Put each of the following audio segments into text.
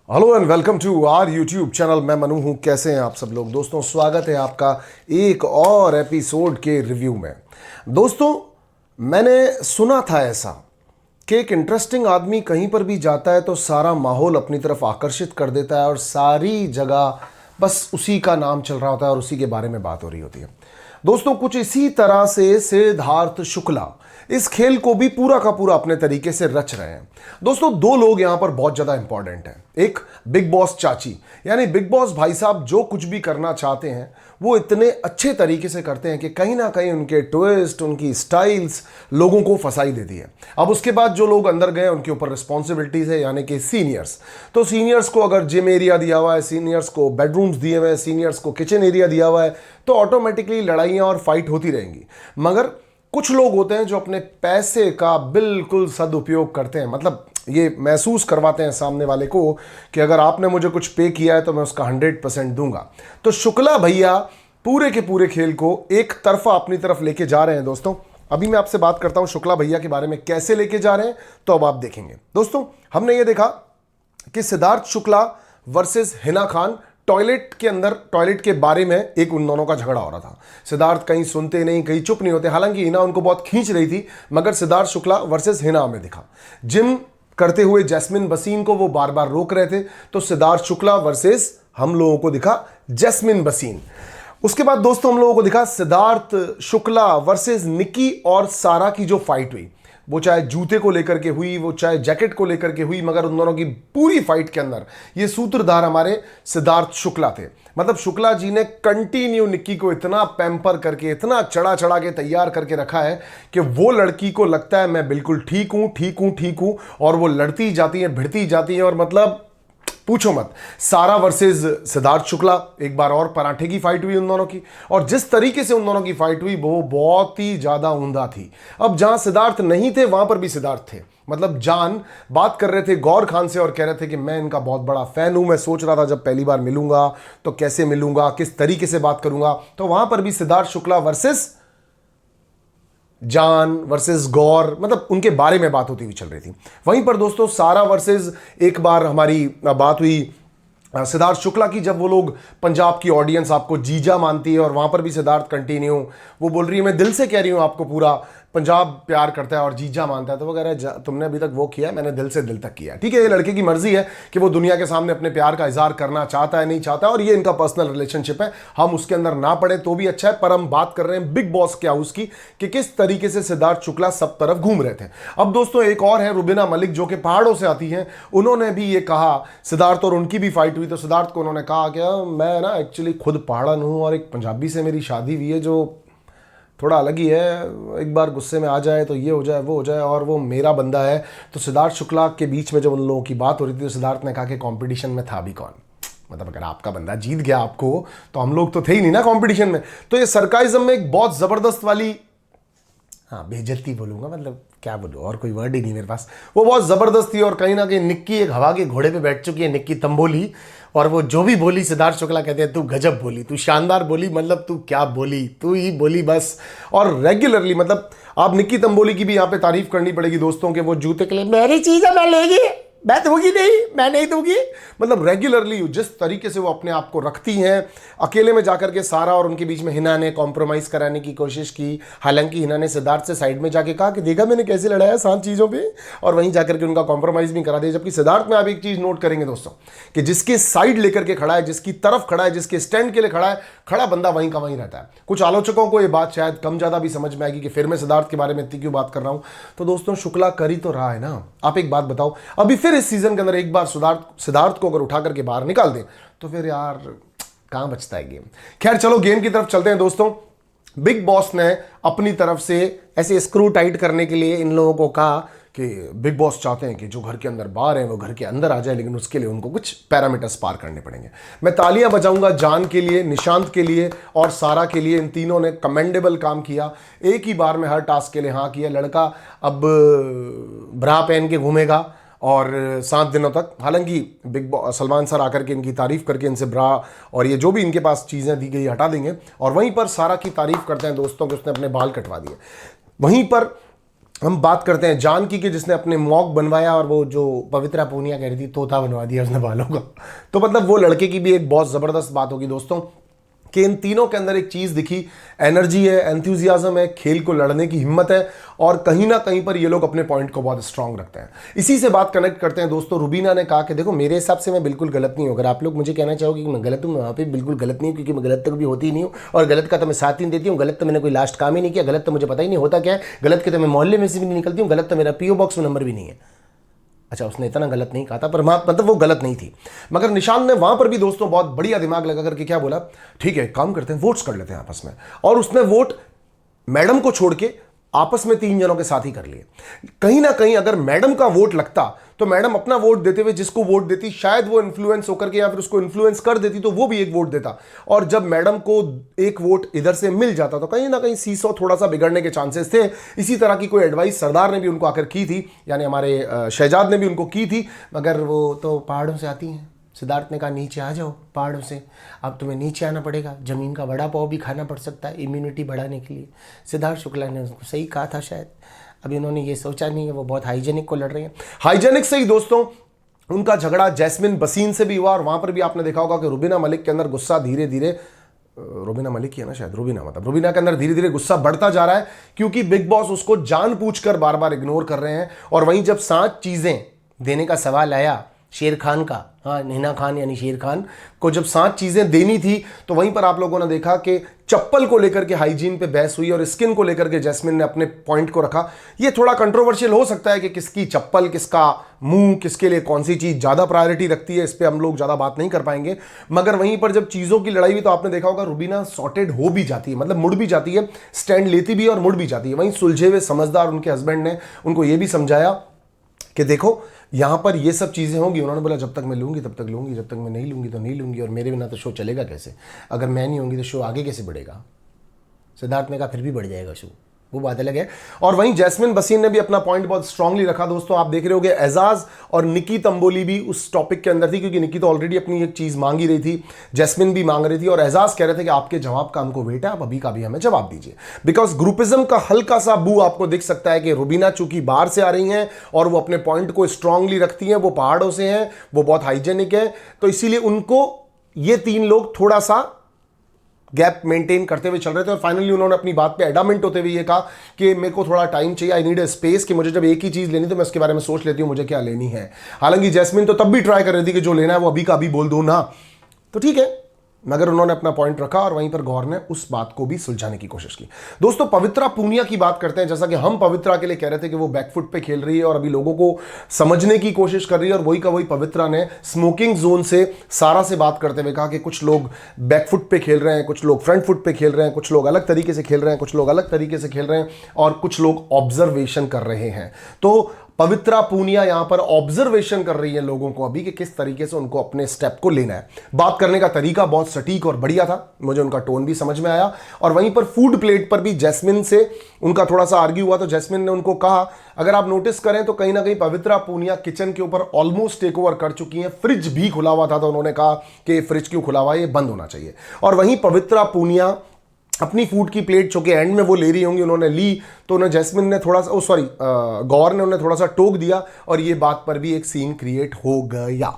Hello and welcome to our YouTube channel. मैं मनु हूं। कैसे हैं आप सब लोग? दोस्तों स्वागत है आपका एक और एपिसोड के रिव्यू में। दोस्तों मैंने सुना था ऐसा कि एक इंटरेस्टिंग आदमी कहीं पर भी जाता है तो सारा माहौल अपनी तरफ आकर्षित कर देता है और सारी जगह बस उसी का नाम चल रहा होता है और उसी के बारे में बात हो रही होती है। दोस्तों कुछ इसी तरह से सिद्धार्थ शुक्ला इस खेल को भी पूरा का पूरा अपने तरीके से रच रहे हैं। दोस्तों दो लोग यहां पर बहुत ज्यादा इंपॉर्टेंट हैं। एक बिग बॉस चाची, यानी बिग बॉस भाई साहब जो कुछ भी करना चाहते हैं वो इतने अच्छे तरीके से करते हैं कि कहीं ना कहीं उनके ट्विस्ट, उनकी स्टाइल्स लोगों को फंसाई देती है। अब उसके बाद जो लोग अंदर गए उनके ऊपर रिस्पॉन्सिबिलिटीज है, यानी कि सीनियर्स। तो सीनियर्स को अगर जिम एरिया दिया हुआ है, सीनियर्स को बेडरूम्स दिए हुए हैं, सीनियर्स को किचन एरिया दिया हुआ है, तो ऑटोमेटिकली लड़ाइयां और फाइट होती रहेंगी। मगर कुछ लोग होते हैं जो अपने पैसे का बिल्कुल सदुपयोग करते हैं, मतलब ये महसूस करवाते हैं सामने वाले को कि अगर आपने मुझे कुछ पे किया है तो मैं उसका 100% दूंगा। तो शुक्ला भैया पूरे के पूरे खेल को एक तरफा अपनी तरफ लेके जा रहे हैं। दोस्तों अभी मैं आपसे बात करता हूं शुक्ला भैया के बारे में, कैसे लेके जा रहे हैं तो अब आप देखेंगे। दोस्तों हमने ये देखा कि सिद्धार्थ शुक्ला वर्सेस हिना खान टॉयलेट के अंदर, टॉयलेट के बारे में एक उन दोनों का झगड़ा हो रहा था। सिद्धार्थ कहीं सुनते नहीं, कहीं चुप नहीं होते। हालांकि हिना उनको बहुत खींच रही थी, मगर सिद्धार्थ शुक्ला वर्सेस हिना में दिखा। जिम करते हुए जैस्मिन बसीन को वो बार बार रोक रहे थे, तो सिद्धार्थ शुक्ला वर्सेस हम लोगों को दिखा जैस्मिन बसीन। उसके बाद दोस्तों हम लोगों को दिखा सिद्धार्थ शुक्ला वर्सेस निक्की और सारा की जो फाइट हुई, वो चाहे जूते को लेकर के हुई, वो चाहे जैकेट को लेकर के हुई, मगर उन दोनों की पूरी फाइट के अंदर ये सूत्रधार हमारे सिद्धार्थ शुक्ला थे। मतलब शुक्ला जी ने कंटिन्यू निक्की को इतना पैम्पर करके, इतना चढ़ा चढ़ा के तैयार करके रखा है कि वो लड़की को लगता है मैं बिल्कुल ठीक हूं, ठीक हूं, ठीक हूं, और वो लड़ती जाती है, भिड़ती जाती है, और मतलब पूछो मत। सारा वर्सेस सिद्धार्थ शुक्ला, एक बार और पराठे की फाइट हुई उन दोनों की, और जिस तरीके से उन दोनों की फाइट हुई वो बहुत ही ज्यादा उम्दा थी। अब जहां सिद्धार्थ नहीं थे वहां पर भी सिद्धार्थ थे। मतलब जान बात कर रहे थे गौर खान से और कह रहे थे कि मैं इनका बहुत बड़ा फैन हूं, मैं सोच रहा था जब पहली बार मिलूंगा तो कैसे मिलूंगा, किस तरीके से बात करूंगा। तो वहां पर भी सिद्धार्थ शुक्ला वर्सेस जान वर्सेस गौर, मतलब उनके बारे में बात होती हुई चल रही थी। वहीं पर दोस्तों सारा वर्सेस, एक बार हमारी बात हुई सिद्धार्थ शुक्ला की, जब वो लोग, पंजाब की ऑडियंस आपको जीजा मानती है, और वहां पर भी सिद्धार्थ कंटिन्यू वो बोल रही है मैं दिल से कह रही हूं आपको, पूरा पंजाब प्यार करता है और जीजा मानता है। तो वो कह रहा है तुमने अभी तक वो किया, मैंने दिल से दिल तक किया। ठीक है, ये लड़के की मर्जी है कि वो दुनिया के सामने अपने प्यार का इजहार करना चाहता है नहीं चाहता, और ये इनका पर्सनल रिलेशनशिप है, हम उसके अंदर ना पड़े तो भी अच्छा है। पर हम बात कर रहे हैं बिग बॉस के हाउस की कि किस तरीके से सिद्धार्थ शुक्ला सब तरफ घूम रहे थे। अब दोस्तों एक और है रुबीना मलिक, जो कि पहाड़ों से आती हैं। उन्होंने भी ये कहा, सिद्धार्थ और उनकी भी फाइट हुई, तो सिद्धार्थ को उन्होंने कहा कि मैं ना एक्चुअली खुद पहाड़न हूं और एक पंजाबी से मेरी शादी हुई है जो थोड़ा अलग ही है, एक बार गुस्से में आ जाए तो ये हो जाए वो हो जाए, और वो मेरा बंदा है। तो सिद्धार्थ शुक्ला के बीच में जब उन लोगों की बात हो रही थी तो सिद्धार्थ ने कहा कि कंपटीशन में था भी कौन, मतलब अगर आपका बंदा जीत गया आपको तो हम लोग तो थे ही नहीं ना कंपटीशन में। तो ये सरकाइज्म में एक बहुत जबरदस्त वाली, हाँ बेइज्जती बोलूंगा, मतलब क्या बोलूँ, और कोई वर्ड ही नहीं मेरे पास, वो बहुत जबरदस्त थी। और कहीं ना कहीं निक्की एक हवा के घोड़े पे बैठ चुकी है, निक्की तंबोली, और वो जो भी बोली सिद्धार्थ शुक्ला कहते हैं तू गजब बोली, तू शानदार बोली, मतलब तू क्या बोली, तू ही बोली बस। और रेगुलरली, मतलब आप निक्की तंबोली की भी यहाँ पे तारीफ करनी पड़ेगी दोस्तों के, वो जूते के लिए मेरी चीज है मैं लेगी, मैं दूंगी नहीं, मैं नहीं दूंगी, मतलब रेगुलरली जिस तरीके से वो अपने आप को रखती हैं। अकेले में जाकर के सारा और उनके बीच में हिना ने कॉम्प्रोमाइज कराने की कोशिश की। हालांकि हिना ने सिद्धार्थ से साइड में जाके कहा कि देखा मैंने कैसे लड़ाया 7 चीज़ों पे, और वहीं जाकर के उनका कॉम्प्रोमाइज भी करा दिया। जबकि सिद्धार्थ में आप एक चीज़ नोट करेंगे दोस्तों कि जिसके साइड लेकर के खड़ा है, जिसकी तरफ खड़ा है, जिसके स्टैंड के लिए खड़ा है, खड़ा बंदा वहीं का वहीं रहता है। कुछ आलोचकों को ये बात शायद कम ज़्यादा भी समझ में आएगी कि फिर मैं सिद्धार्थ के बारे में इतनी क्यों बात कर रहा हूँ। तो दोस्तों शुक्ला कर ही तो रहा है ना। आप एक बात बताओ, अभी फिर इस सीजन के अंदर एक बार सिद्धार्थ को अगर उठा करके बाहर निकाल दें तो फिर यार कहां बचता है गेम। खैर चलो गेम की तरफ चलते हैं दोस्तों। बिग बॉस ने अपनी तरफ से ऐसे स्क्रू टाइट करने के लिए इन लोगों को कहा कि बिग बॉस चाहते हैं कि जो घर के अंदर बाहर है वो घर के अंदर आ जाए, लेकिन उसके लिए उनको कुछ पैरामीटर्स पार करने पड़ेंगे। मैं तालियां बजाऊंगा जान के लिए, निशांत के लिए और सारा के लिए। इन तीनों ने कमेंडेबल काम किया, एक ही बार में हर टास्क के लिए हाँ किया। लड़का अब ब्रा पहन के घूमेगा और 7 दिनों तक। हालांकि बिग बॉस सलमान सर आकर के इनकी तारीफ करके इनसे ब्रा और ये जो भी इनके पास चीज़ें दी गई हटा देंगे। और वहीं पर सारा की तारीफ करते हैं दोस्तों कि उसने अपने बाल कटवा दिए। वहीं पर हम बात करते हैं जानकी की, जिसने अपने मॉक बनवाया और वो जो पवित्रा पूनिया कह रही थी तोता बनवा दिया उसने बालों का। तो मतलब वो लड़के की भी एक बहुत ज़बरदस्त बात होगी दोस्तों कि इन तीनों के अंदर एक चीज़ दिखी, एनर्जी है, एंथुजियाज्म है, खेल को लड़ने की हिम्मत है, और कहीं ना कहीं पर ये लोग अपने पॉइंट को बहुत स्ट्रांग रखते हैं। इसी से बात कनेक्ट करते हैं दोस्तों। रुबीना ने कहा कि देखो मेरे हिसाब से मैं बिल्कुल गलत नहीं हूँ, अगर आप लोग मुझे कहना चाहोगे कि मैं गलत हूँ, मैं वहाँ पे बिल्कुल गलत नहीं हूँ, क्योंकि मैं गलत तो कभी होती ही नहीं हूँ, और गलत का तो मैं साथ ही देती हूँ। गलत तो मैंने कोई लास्ट काम ही नहीं किया, गलत तो मुझे पता ही नहीं होता क्या है, गलत के तो मैं मोहल्ले में से भी नहीं निकलती हूँ, गलत तो मेरा पीओ बॉक्स में नंबर भी नहीं है। अच्छा, उसने इतना गलत नहीं कहा था, पर मतलब वो गलत नहीं थी। मगर निशान ने वहां पर भी दोस्तों बहुत बढ़िया दिमाग लगा करके क्या बोला, ठीक है काम करते हैं, वोट्स कर लेते हैं आपस में। और उसने वोट मैडम को छोड़ के आपस में 3 जनों के साथ ही कर लिए। कहीं ना कहीं अगर मैडम का वोट लगता तो मैडम अपना वोट देते हुए जिसको वोट देती, शायद वो इन्फ्लुएंस होकर के या फिर उसको इन्फ्लुएंस कर देती, तो वो भी एक वोट देता। और जब मैडम को एक वोट इधर से मिल जाता तो कहीं ना कहीं सीसो थोड़ा सा बिगड़ने के चांसेस थे। इसी तरह की कोई एडवाइस सरदार ने भी उनको आकर की थी, यानी हमारे शहजाद ने भी उनको की थी, मगर वो तो पहाड़ों से आती हैं। सिद्धार्थ ने कहा नीचे आ जाओ पहाड़ों से, अब तुम्हें नीचे आना पड़ेगा, ज़मीन का वड़ा पाव भी खाना पड़ सकता है इम्यूनिटी बढ़ाने के लिए। सिद्धार्थ शुक्ला ने उसको सही कहा था शायद, अभी उन्होंने ये सोचा नहीं है, वो बहुत हाइजेनिक को लड़ रहे हैं। हाइजेनिक से ही दोस्तों उनका झगड़ा जैस्मिन बसीन से भी हुआ, और वहां पर भी आपने देखा होगा कि रुबीना मलिक के अंदर गुस्सा धीरे धीरे, रुबीना मलिक ही है ना शायद, रुबीना के अंदर धीरे धीरे गुस्सा बढ़ता जा रहा है, क्योंकि बिग बॉस उसको जानबूझकर बार बार इग्नोर कर रहे हैं। और वहीं जब 7 चीजें देने का सवाल आया शेर खान का, हाँ हिना खान यानी शेर खान को जब 7 चीजें देनी थी, तो वहीं पर आप लोगों ने देखा कि चप्पल को लेकर के हाइजीन पे बहस हुई और स्किन को लेकर के जैस्मिन ने अपने पॉइंट को रखा। ये थोड़ा कंट्रोवर्शियल हो सकता है कि किसकी चप्पल, किसका मुंह, किसके लिए कौन सी चीज ज्यादा प्रायोरिटी रखती है, इस पर हम लोग ज्यादा बात नहीं कर पाएंगे। मगर वहीं पर जब चीजों की लड़ाई हुई तो आपने देखा होगा रुबीना सॉर्टेड हो भी जाती है, मतलब मुड़ भी जाती है, स्टैंड लेती भी है और मुड़ भी जाती है। वहीं सुलझे हुए समझदार उनके हस्बैंड ने उनको ये भी समझाया कि देखो यहां पर ये सब चीज़ें होंगी। उन्होंने बोला जब तक मैं लूंगी तब तक लूंगी, जब तक मैं नहीं लूंगी तो नहीं लूंगी, और मेरे बिना तो शो चलेगा कैसे, अगर मैं नहीं होंगी तो शो आगे कैसे बढ़ेगा। सिद्धार्थ ने कहा फिर भी बढ़ जाएगा शो, वो बात अलग है। और वहीं जैस्मिन बसीन ने भी अपना पॉइंट बहुत स्ट्रांगली रखा दोस्तों। आप देख रहे होगे एजाज और निकी तंबोली भी उस टॉपिक के अंदर थी, क्योंकि निकी तो ऑलरेडी अपनी एक चीज मांग ही रही थी, जैस्मिन भी मांग रही थी, और एजाज कह रहे थे कि आपके जवाब का हमको वेट है, आप अभी का भी हमें जवाब दीजिए। बिकॉज ग्रुपिज्म का हल्का सा बू आपको दिख सकता है कि रुबीना चूंकि बाहर से आ रही हैं और वो अपने पॉइंट को स्ट्रांगली रखती हैं, वो पहाड़ों से हैं, वो बहुत हाइजेनिक है, तो इसीलिए उनको ये 3 लोग थोड़ा सा गैप मेंटेन करते हुए चल रहे थे। और फाइनली उन्होंने अपनी बात पे एडामेंट होते हुए ये कहा कि मेरे को थोड़ा टाइम चाहिए, आई नीड अ स्पेस, कि मुझे जब एक ही चीज लेनी तो मैं उसके बारे में सोच लेती हूं मुझे क्या लेनी है। हालांकि जैस्मिन तो तब भी ट्राई कर रही थी कि जो लेना है वो अभी का अभी बोल दो ना, तो ठीक है, मगर उन्होंने अपना पॉइंट रखा और वहीं पर गौर ने उस बात को भी सुलझाने की कोशिश की। दोस्तों पवित्रा पूनिया की बात करते हैं। जैसा कि हम पवित्रा के लिए कह रहे थे कि वो बैकफुट पे खेल रही है और अभी लोगों को समझने की कोशिश कर रही है, और वही का वही पवित्रा ने स्मोकिंग जोन से सारा से बात करते हुए कहा कि कुछ लोग बैकफुट पे खेल रहे हैं, कुछ लोग फ्रंट फुट पे खेल रहे हैं, कुछ लोग अलग तरीके से खेल रहे हैं, कुछ लोग अलग तरीके से खेल रहे हैं, और कुछ लोग ऑब्जर्वेशन कर रहे हैं। तो पवित्रा पूनिया यहां पर ऑब्जर्वेशन कर रही है लोगों को अभी कि किस तरीके से उनको अपने स्टेप को लेना है। बात करने का तरीका बहुत सटीक और बढ़िया था, मुझे उनका टोन भी समझ में आया। और वहीं पर फूड प्लेट पर भी जैस्मिन से उनका थोड़ा सा आर्ग्यू हुआ, तो जैस्मिन ने उनको कहा, अगर आप नोटिस करें तो कहीं ना कहीं पवित्रा पूनिया किचन के ऊपर ऑलमोस्ट टेक ओवर कर चुकी हैं। फ्रिज भी खुला हुआ था तो उन्होंने कहा कि फ्रिज क्यों खुला हुआ है, ये बंद होना चाहिए। और वहीं पवित्रा पूनिया अपनी फूड की प्लेट जो कि एंड में वो ले रही होंगी, उन्होंने ली तो उन्हें जैस्मिन ने थोड़ा सा गौर ने उन्हें थोड़ा सा टोक दिया, और ये बात पर भी एक सीन क्रिएट हो गया।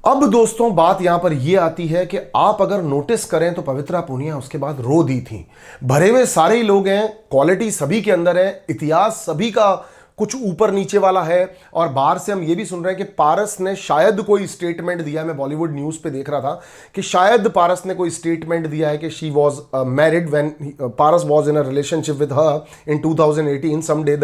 अब दोस्तों बात यहां पर यह आती है कि आप अगर नोटिस करें तो पवित्रा पूनिया उसके बाद रो दी थी। भरे हुए सारे ही लोग हैं, क्वालिटी सभी के अंदर है, इतिहास सभी का कुछ ऊपर नीचे वाला है। और बाहर से हम ये भी सुन रहे हैं कि पारस ने शायद कोई स्टेटमेंट दिया, मैं बॉलीवुड न्यूज पे देख रहा था कि शायद पारस ने कोई स्टेटमेंट दिया है कि she was married when Paras was in a relationship with her in 2018 someday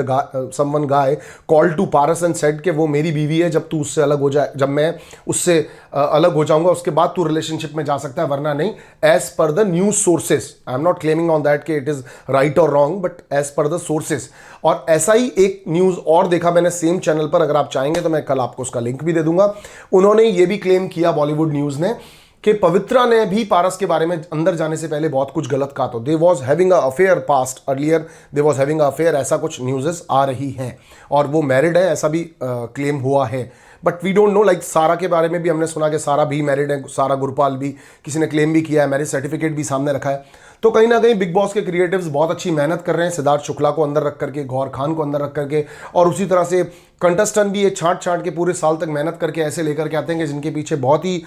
someone guy called to Paras and said कि वो मेरी बीवी है, जब तू उससे अलग हो जाए, जब मैं उससे अलग हो जाऊंगा उसके बाद तू रिलेशनशिप में जा सकता है, वरना नहीं, as per the news sources. I am not claiming on that कि इट इज राइट और wrong, but as per the sources. और ऐसा ही एक न्यूज और देखा मैंने सेम चैनल पर, अगर आप चाहेंगे तो मैं कल आपको उसका लिंक भी दे दूंगा। उन्होंने ये भी क्लेम किया बॉलीवुड न्यूज ने कि पवित्रा ने भी पारस के बारे में अंदर जाने से पहले बहुत कुछ गलत कहा, तो they was having a affair past earlier, they was having a affair, ऐसा कुछ न्यूज़ेस आ रही हैं, और वो मैरिड है ऐसा भी क्लेम हुआ है। But we don't know, like Sara के बारे में भी हमने सुना कि सारा भी मैरिड है, सारा गुरपाल भी, किसी ने क्लेम भी किया है, मैरिज सर्टिफिकेट भी सामने रखा है। तो कहीं ना कहीं बिग बॉस के क्रिएटिव्स बहुत अच्छी मेहनत कर रहे हैं, सिद्धार्थ शुक्ला को अंदर रख करके, गौर खान को अंदर रख करके, और उसी तरह से कंटेस्टेंट भी ये छांट छांट के पूरे साल तक मेहनत करके ऐसे लेकर के आते हैं कि जिनके पीछे बहुत ही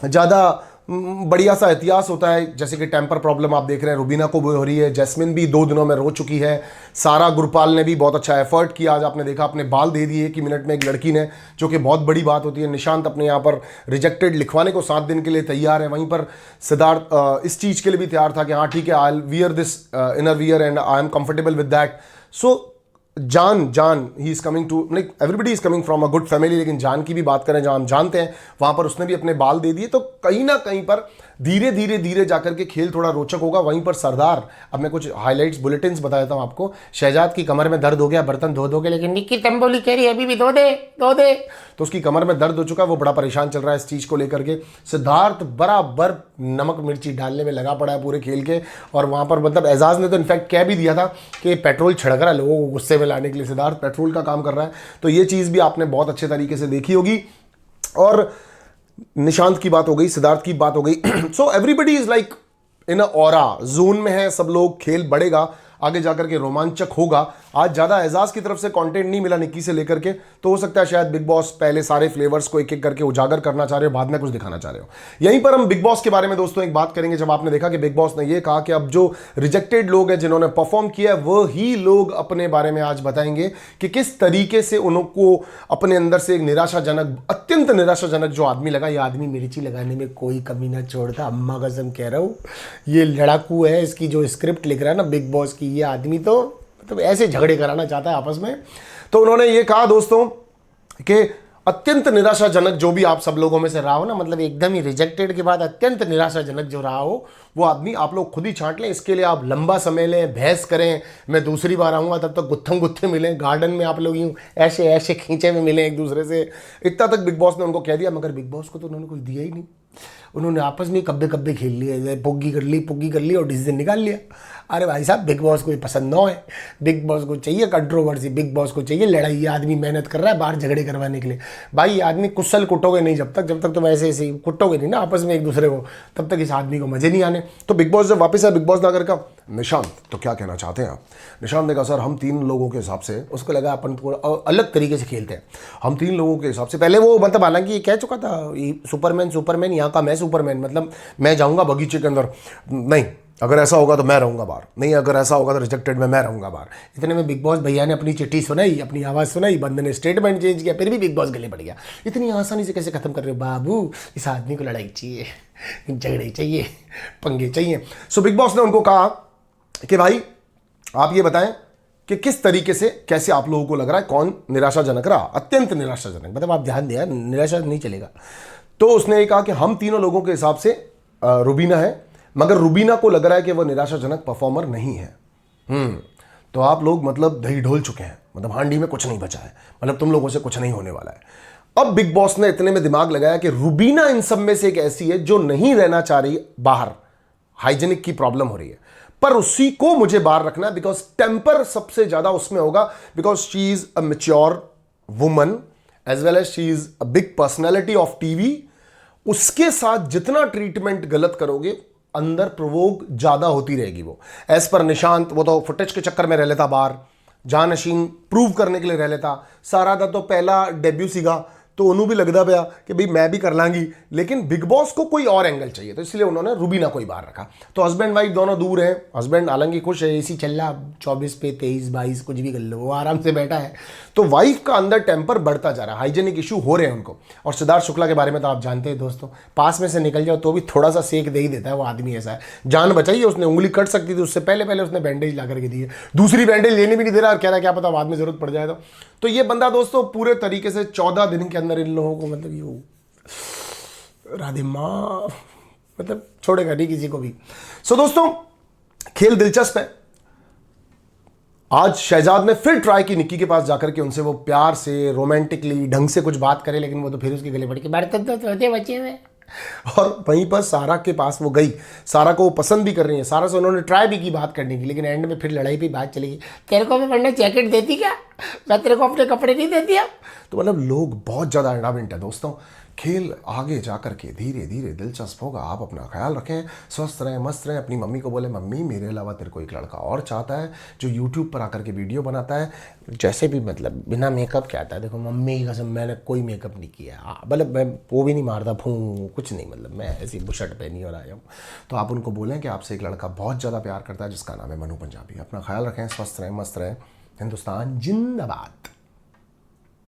ज़्यादा बढ़िया सा इतिहास होता है। जैसे कि टेम्पर प्रॉब्लम आप देख रहे हैं, रुबीना को भी हो रही है, जैस्मिन भी 2 दिनों में रो चुकी है, सारा गुरपाल ने भी बहुत अच्छा एफर्ट किया। आज आपने देखा अपने बाल दे दिए कि मिनट में एक लड़की ने, जो कि बहुत बड़ी बात होती है। निशांत अपने यहाँ पर रिजेक्टेड लिखवाने को 7 दिन के लिए तैयार है। वहीं पर सिद्धार्थ इस चीज़ के लिए भी तैयार था कि हाँ ठीक है, I wear this inner wear and I am comfortable with that. So Jaan he is coming to, like everybody is coming from a good family, लेकिन जान की भी बात करें जहां हम जानते हैं, वहां पर उसने भी अपने बाल दे दिए। तो कहीं ना कहीं पर धीरे धीरे धीरे जाकर के खेल थोड़ा रोचक होगा। वहीं पर सरदार, अब मैं कुछ हाइलाइट्स बुलेटिन्स बता देता हूं आपको। शहजाद की कमर में दर्द हो गया, बर्तन धो दोगे, लेकिन निक्की तंबोली कह रही है अभी भी धो दे धो दे, तो उसकी कमर में दर्द हो चुका है, वो बड़ा परेशान चल रहा है इस चीज को लेकर के। सिद्धार्थ बराबर नमक मिर्ची डालने में लगा पड़ा है पूरे खेल के, और वहां पर मतलब एजाज ने तो इनफैक्ट कह भी दिया था कि पेट्रोल छिड़क रहा है लोगों को गुस्से में लाने के लिए, सिद्धार्थ पेट्रोल का काम कर रहा है। तो ये चीज भी आपने बहुत अच्छे तरीके से देखी होगी। और निशांत की बात हो गई, सिद्धार्थ की बात हो गई। So everybody is like in a aura zone में है सब लोग। खेल बढ़ेगा, आगे जाकर के रोमांचक होगा। आज ज़्यादा एजाज की तरफ से कंटेंट नहीं मिला निक्की से लेकर के, तो हो सकता है शायद बिग बॉस पहले सारे फ्लेवर्स को एक एक करके उजागर करना चाह रहे हो, बाद में कुछ दिखाना चाह रहे हो। यहीं पर हम बिग बॉस के बारे में दोस्तों एक बात करेंगे। जब आपने देखा कि बिग बॉस ने यह कहा कि अब जो रिजेक्टेड लोग हैं, जिन्होंने परफॉर्म किया है, वो ही लोग अपने बारे में आज बताएंगे कि किस तरीके से उनको अपने अंदर से एक निराशाजनक, अत्यंत निराशाजनक जो आदमी लगा। ये आदमी मिर्ची लगाने में कोई कमी ना छोड़ता, अम्मा कसम कह रहा हूँ। ये लड़ाकू है, इसकी जो स्क्रिप्ट लिख रहा है ना बिग बॉस की, ये आदमी तो मतलब ऐसे झगड़े कराना चाहता है आपस में। तो उन्होंने ये कहा दोस्तों कि अत्यंत निराशाजनक जो भी आप सब लोगों में से रहा हो ना, मतलब एकदम ही रिजेक्टेड के बाद अत्यंत निराशाजनक जो रहा हो, वो आदमी आप लोग खुद ही छांट लें। इसके लिए आप लंबा समय लें, बहस करें। मैं दूसरी बार आऊँगा तब तक गुत्थम गुत्थे मिलें, गार्डन में आप लोग यूँ ऐसे ऐसे खींचे में मिलें एक दूसरे से। इतना तक बिग बॉस ने उनको कह दिया, मगर बिग बॉस को तो उन्होंने कुछ दिया ही नहीं। उन्होंने आपस में कब्बे कब्बे खेल लिए, पुग्गी कर ली और डिसीजन निकाल लिया। अरे भाई साहब, बिग बॉस को पसंद ना है, बिग बॉस को चाहिए कंट्रोवर्सी, बिग बॉस को चाहिए लड़ाई। ये आदमी मेहनत कर रहा है बाहर झगड़े करवाने के लिए। भाई ये आदमी कुशल कुटोगे नहीं, जब तक तुम ऐसे ऐसे कुटोगे नहीं ना आपस में एक दूसरे को, तब तक इस आदमी को मजे नहीं आने। तो बिग बॉस जब वापस आया, बिग बॉस नागर का निशांत, तो क्या कहना चाहते हैं आप? निशांत ने कहा सर हम 3 लोगों के हिसाब से, उसको लगा अपन थोड़ा अलग तरीके से खेलते हैं। हम 3 लोगों के हिसाब से, पहले वो मतलब हालांकि ये कह चुका था सुपरमैन यहाँ का मैं सुपरमैन, मतलब मैं जाऊँगा बगीचे के अंदर, नहीं अगर ऐसा होगा तो मैं रहूँगा बाहर, नहीं अगर ऐसा होगा तो रिजेक्टेड में मैं रहूँगा बाहर। इतने में बिग बॉस भैया ने अपनी चिट्ठी सुनाई, अपनी आवाज़ सुनाई, बंदे ने स्टेटमेंट चेंज किया, फिर भी बिग बॉस गले पड़ गया। इतनी आसानी से कैसे खत्म कर रहे हो बाबू? इस आदमी को लड़ाई चाहिए, झगड़े चाहिए, पंगे चाहिए। सो बिग बॉस ने उनको कहा कि भाई आप ये बताएं कि किस तरीके से, कैसे आप लोगों को लग रहा है कौन निराशाजनक रहा? अत्यंत निराशाजनक, मतलब आप ध्यान दिया, निराशा नहीं चलेगा। तो उसने ये कहा कि हम 3 लोगों के हिसाब से रुबीना है, मगर रुबीना को लग रहा है कि वह निराशाजनक परफॉर्मर नहीं है। तो आप लोग मतलब दही ढोल चुके हैं, मतलब हांडी में कुछ नहीं बचा है, मतलब तुम लोगों से कुछ नहीं होने वाला है। अब बिग बॉस ने इतने में दिमाग लगाया कि रुबीना इन सब में से एक ऐसी है जो नहीं रहना चाह रही बाहर, हाइजीनिक की प्रॉब्लम हो रही है, पर उसी को मुझे बाहर रखना है, बिकॉज टेम्पर सबसे ज्यादा उसमें होगा, because she is a mature woman as well as she is a big personality of TV. उसके साथ जितना ट्रीटमेंट गलत करोगे, अंदर प्रोवोक ज्यादा होती रहेगी वो। एज पर निशांत, वो तो फुटेज के चक्कर में रह लेता बाहर, जान अशीन प्रूव करने के लिए रह लेता, सारा दा तो पहला डेब्यू सीगा, तो उन्होंने भी लगता पाया कि भाई मैं भी कर लांगी, लेकिन बिग बॉस को कोई और एंगल चाहिए, तो इसलिए उन्होंने रुबीना को ही बाहर रखा। तो हस्बैंड वाइफ दोनों दूर हैं, हस्बैंड हालांकि खुश है, एसी चल रहा 24 पे 23 22 कुछ भी कर लो, वो आराम से बैठा है। तो वाइफ का अंदर टेम्पर बढ़ता जा रहा है, हाइजेनिक इशू हो रहे हैं उनको। और सिद्धार्थ शुक्ला के बारे में तो आप जानते हैं दोस्तों, पास में से निकल जाओ तो भी थोड़ा सा सेक दे ही देता है वो आदमी, ऐसा है। जान बचाइए, उसने उंगली कट सकती थी, उससे पहले उसने बैंडेज ला करके दी है, दूसरी बैंडेज लेने भी नहीं दे रहा और कह रहा है क्या पता बाद में जरूरत पड़ जाए। तो ये बंदा दोस्तों पूरे तरीके से 14 दिन के अंदर इन लोगों को मतलब ये राधे माँ मतलब छोड़ेगा नहीं किसी को भी। सो दोस्तों खेल दिलचस्प है। आज शहजाद ने फिर ट्राई की निक्की के पास जाकर के उनसे वो प्यार से रोमांटिकली ढंग से कुछ बात करे, लेकिन वो तो फिर उसके गले पड़ के बर्तन तो धोते बचे हुए, और वहीं पर सारा के पास वो गई, सारा को वो पसंद भी कर रही है, सारा से उन्होंने ट्राई भी की बात करने की, लेकिन एंड में फिर लड़ाई पे बात चली गई, तेरे को मैं वरना जैकेट देती क्या, मैं तेरे को अपने कपड़े नहीं देती अब। तो मतलब लोग बहुत ज़्यादा एंडामेंट है दोस्तों। खेल आगे जा कर के धीरे धीरे दिलचस्प होगा। आप अपना ख्याल रखें, स्वस्थ रहें, मस्त रहें। अपनी मम्मी को बोले, मम्मी मेरे अलावा तेरे को एक लड़का और चाहता है जो यूट्यूब पर आकर के वीडियो बनाता है, जैसे भी मतलब बिना मेकअप के आता है। देखो मम्मी की कसम, मैंने कोई मेकअप नहीं किया, मतलब मैं वो भी नहीं मारता फूँ कुछ नहीं, मतलब मैं ऐसी बुशर्ट पहनी और आया हूँ। तो आप उनको बोलें कि आपसे एक लड़का बहुत ज़्यादा प्यार करता है जिसका नाम है मनु पंजाबी। अपना ख्याल रखें, स्वस्थ रहें, मस्त रहें। हिंदुस्तान जिंदाबाद।